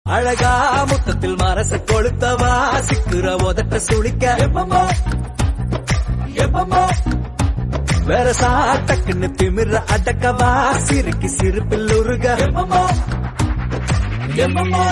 அழகா முத்தத்தில் மரச கொளுத்தவா சிக்குற உதட்ட சுளிக்க எப்பமோ எப்பமோ வேற சாட்டக்குன்னு திமிர அடக்கவா சிறுக்கி சிரிப்பில் உருக எப்பமோ எப்பமோ